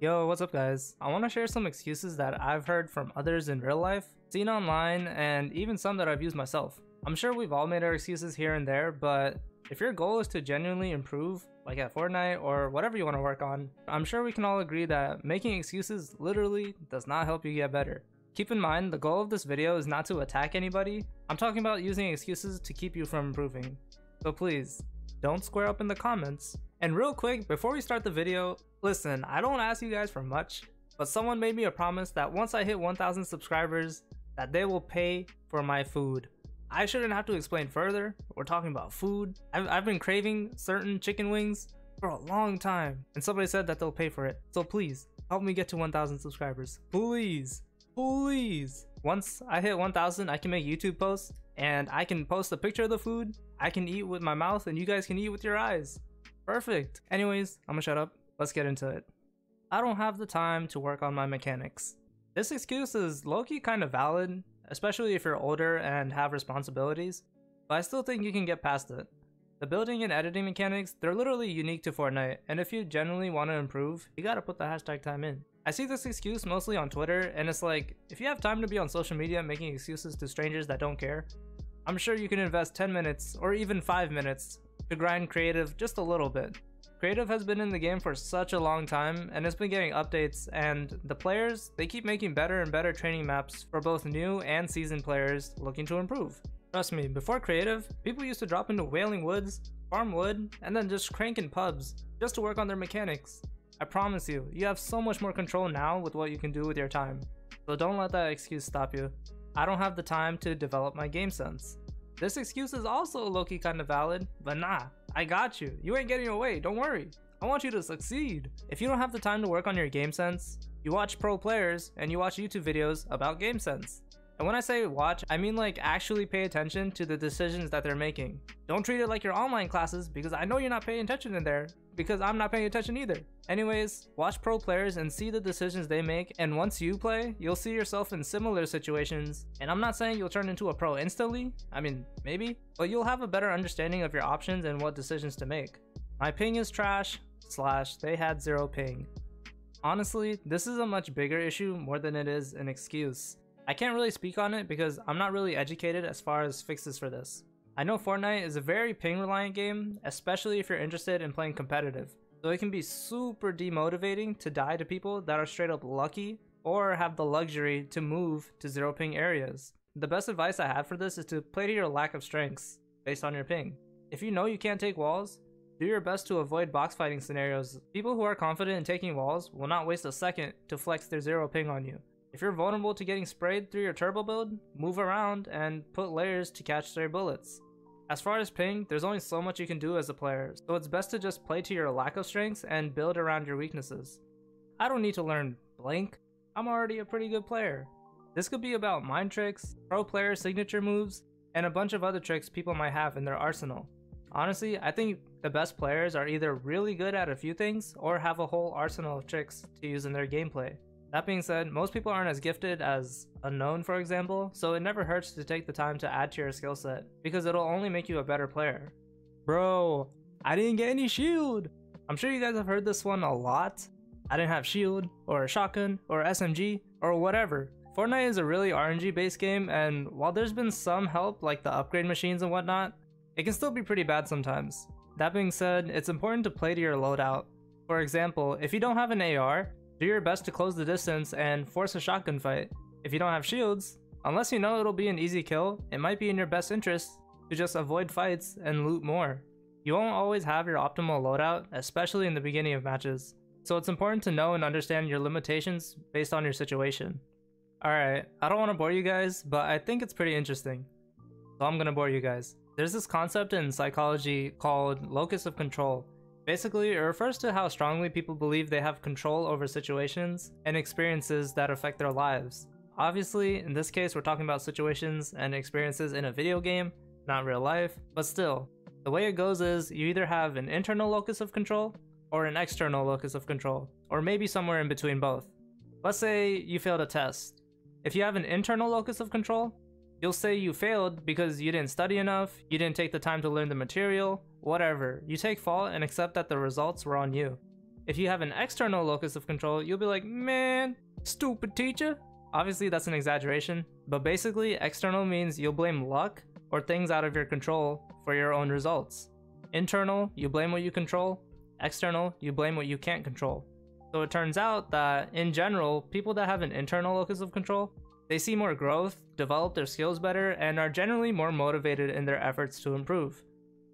Yo, what's up guys? I want to share some excuses that I've heard from others in real life, seen online, and even some that I've used myself. I'm sure we've all made our excuses here and there, but if your goal is to genuinely improve, like at Fortnite or whatever you want to work on, I'm sure we can all agree that making excuses literally does not help you get better. Keep in mind, the goal of this video is not to attack anybody. I'm talking about using excuses to keep you from improving. So please, don't square up in the comments. And real quick, before we start the video, listen, I don't ask you guys for much, but someone made me a promise that once I hit 1,000 subscribers, that they will pay for my food. I shouldn't have to explain further. We're talking about food. I've been craving certain chicken wings for a long time, and somebody said that they'll pay for it. So please, help me get to 1,000 subscribers. Please, please. Once I hit 1,000, I can make YouTube posts, and I can post a picture of the food. I can eat with my mouth, and you guys can eat with your eyes. Perfect. Anyways, I'm gonna shut up. Let's get into it. I don't have the time to work on my mechanics. This excuse is low-key kind of valid, especially if you're older and have responsibilities, but I still think you can get past it. The building and editing mechanics, they're literally unique to Fortnite, and if you genuinely want to improve, you gotta put the hashtag time in. I see this excuse mostly on Twitter, and it's like, if you have time to be on social media making excuses to strangers that don't care, I'm sure you can invest 10 minutes or even 5 minutes to grind creative just a little bit. Creative has been in the game for such a long time, and it's been getting updates, and the players, they keep making better and better training maps for both new and seasoned players looking to improve. Trust me, before creative, people used to drop into Wailing Woods, farm wood, and then just crank in pubs just to work on their mechanics. I promise you, you have so much more control now with what you can do with your time. So don't let that excuse stop you. I don't have the time to develop my game sense. This excuse is also low-key kind of valid, but nah, I got you. You ain't getting away, don't worry. I want you to succeed. If you don't have the time to work on your game sense, you watch pro players and you watch YouTube videos about game sense. And when I say watch, I mean like actually pay attention to the decisions that they're making. Don't treat it like your online classes, because I know you're not paying attention in there, because I'm not paying attention either. Anyways, watch pro players and see the decisions they make, and once you play, you'll see yourself in similar situations. And I'm not saying you'll turn into a pro instantly, I mean, maybe, but you'll have a better understanding of your options and what decisions to make. My ping is trash, / they had 0 ping. Honestly, this is a much bigger issue more than it is an excuse. I can't really speak on it because I'm not really educated as far as fixes for this. I know Fortnite is a very ping reliant game, especially if you're interested in playing competitive. So it can be super demotivating to die to people that are straight up lucky or have the luxury to move to 0 ping areas. The best advice I have for this is to play to your lack of strengths based on your ping. If you know you can't take walls, do your best to avoid box fighting scenarios. People who are confident in taking walls will not waste a second to flex their 0 ping on you. If you're vulnerable to getting sprayed through your turbo build, move around and put layers to catch stray bullets. As far as ping, there's only so much you can do as a player, so it's best to just play to your lack of strengths and build around your weaknesses. I don't need to learn blank, I'm already a pretty good player. This could be about mind tricks, pro player signature moves, and a bunch of other tricks people might have in their arsenal. Honestly, I think the best players are either really good at a few things or have a whole arsenal of tricks to use in their gameplay. That being said, most people aren't as gifted as Unknown, for example, so it never hurts to take the time to add to your skill set, because it'll only make you a better player. Bro, I didn't get any shield! I'm sure you guys have heard this one a lot. I didn't have shield, or a shotgun, or SMG, or whatever. Fortnite is a really RNG based game, and while there's been some help like the upgrade machines and whatnot, it can still be pretty bad sometimes. That being said, it's important to play to your loadout. For example, if you don't have an AR, do your best to close the distance and force a shotgun fight. If you don't have shields, unless you know it'll be an easy kill, it might be in your best interest to just avoid fights and loot more. You won't always have your optimal loadout, especially in the beginning of matches, so it's important to know and understand your limitations based on your situation. Alright, I don't want to bore you guys, but I think it's pretty interesting, so I'm gonna bore you guys. There's this concept in psychology called Locus of Control. Basically, it refers to how strongly people believe they have control over situations and experiences that affect their lives. Obviously, in this case, we're talking about situations and experiences in a video game, not real life, but still, the way it goes is you either have an internal locus of control or an external locus of control, or maybe somewhere in between both. Let's say you failed a test. If you have an internal locus of control, you'll say you failed because you didn't study enough, you didn't take the time to learn the material, whatever. You take fault and accept that the results were on you. If you have an external locus of control, you'll be like, man, stupid teacher. Obviously that's an exaggeration, but basically external means you'll blame luck or things out of your control for your own results. Internal, you blame what you control. External, you blame what you can't control. So it turns out that in general, people that have an internal locus of control, they see more growth, develop their skills better, and are generally more motivated in their efforts to improve.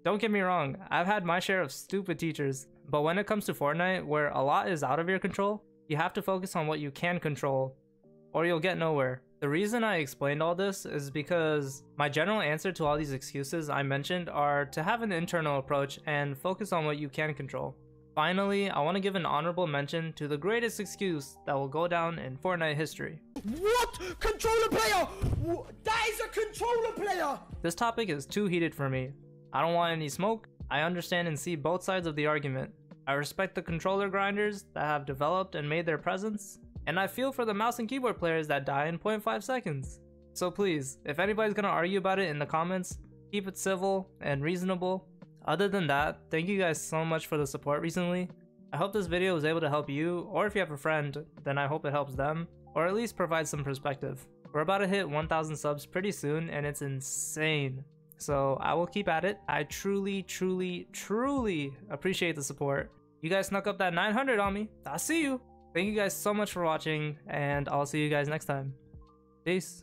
Don't get me wrong, I've had my share of stupid teachers, but when it comes to Fortnite, where a lot is out of your control, you have to focus on what you can control, or you'll get nowhere. The reason I explained all this is because my general answer to all these excuses I mentioned are to have an internal approach and focus on what you can control. Finally, I want to give an honorable mention to the greatest excuse that will go down in Fortnite history. What? Controller player? That is a controller player! This topic is too heated for me. I don't want any smoke. I understand and see both sides of the argument. I respect the controller grinders that have developed and made their presence, and I feel for the mouse and keyboard players that die in 0.5 seconds. So please, if anybody's gonna argue about it in the comments, keep it civil and reasonable. Other than that, thank you guys so much for the support recently. I hope this video was able to help you, or if you have a friend, then I hope it helps them, or at least provide some perspective. We're about to hit 1,000 subs pretty soon, and it's insane. So I will keep at it. I truly appreciate the support. You guys snuck up that 900 on me. I see you. Thank you guys so much for watching, and I'll see you guys next time. Peace.